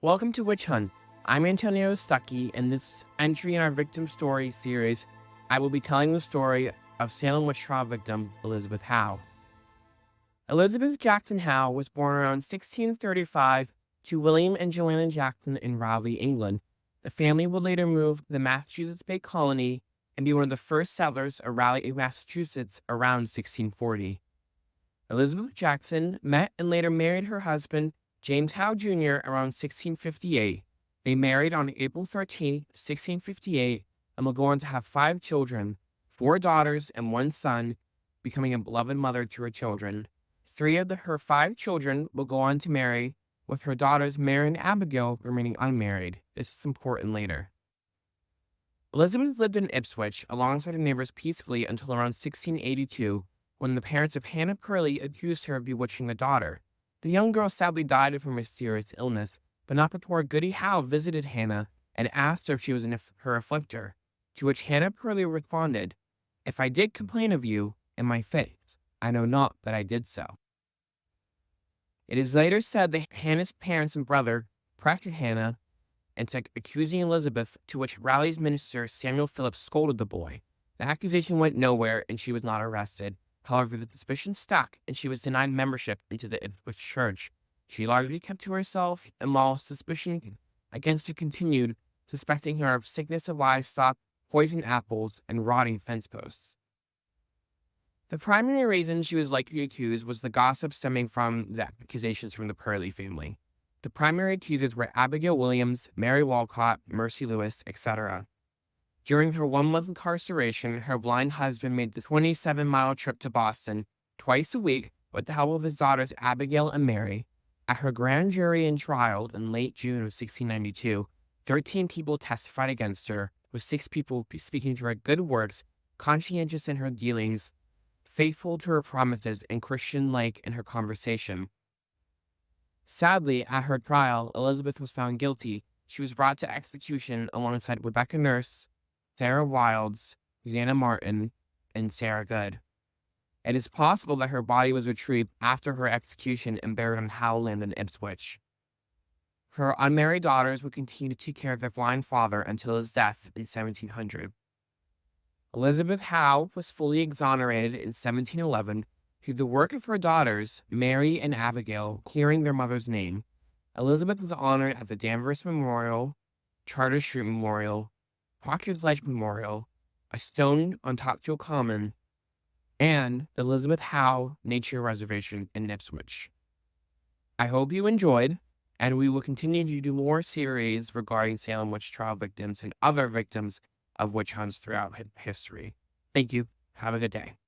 Welcome to Witch Hunt. I'm Antonio Stuckey. In this entry in our victim story series, I will be telling the story of Salem Witch Trial victim Elizabeth Howe. Elizabeth Jackson Howe was born around 1635 to William and Joanna Jackson in Raleigh, England. The family would later move to the Massachusetts Bay Colony and be one of the first settlers of Raleigh, Massachusetts around 1640. Elizabeth Jackson met and later married her husband, James Howe Jr., around 1658. They married on April 13, 1658, and will go on to have 5 children, 4 daughters and 1 son, becoming a beloved mother to her children. 3 of her 5 children will go on to marry, with her daughters Mary and Abigail remaining unmarried. This is important later. Elizabeth lived in Ipswich alongside her neighbors peacefully until around 1682, when the parents of Hannah Curley accused her of bewitching the daughter. The young girl sadly died of her mysterious illness, but not before Goody Howe visited Hannah and asked her if she was her afflictor, to which Hannah Curley responded, "If I did complain of you in my face, I know not that I did so." It is later said that Hannah's parents and brother corrected Hannah and took accusing Elizabeth, to which Raleigh's minister Samuel Phillips scolded the boy. The accusation went nowhere and she was not arrested. However, the suspicion stuck, and she was denied membership into the Ipswich church. She largely kept to herself, and while suspicion against her continued, suspecting her of sickness of livestock, poisoned apples, and rotting fence posts. The primary reason she was likely accused was the gossip stemming from the accusations from the Purley family. The primary accusers were Abigail Williams, Mary Walcott, Mercy Lewis, etc. During her 1-month incarceration, her blind husband made the 27-mile trip to Boston twice a week with the help of his daughters Abigail and Mary. At her grand jury and trial in late June of 1692, 13 people testified against her, with 6 people speaking to her good works, conscientious in her dealings, faithful to her promises, and Christian-like in her conversation. Sadly, at her trial, Elizabeth was found guilty. She was brought to execution alongside Rebecca Nurse, Sarah Wilds, Susanna Martin, and Sarah Good. It is possible that her body was retrieved after her execution and buried on Howland in Ipswich. Her unmarried daughters would continue to take care of their blind father until his death in 1700. Elizabeth Howe was fully exonerated in 1711 through the work of her daughters, Mary and Abigail, clearing their mother's name. Elizabeth was honored at the Danvers Memorial, Charter Street Memorial, Proctor's Ledge Memorial, a stone on Topsail Common, and the Elizabeth Howe Nature Reservation in Ipswich. I hope you enjoyed, and we will continue to do more series regarding Salem Witch Trial victims and other victims of witch hunts throughout history. Thank you. Have a good day.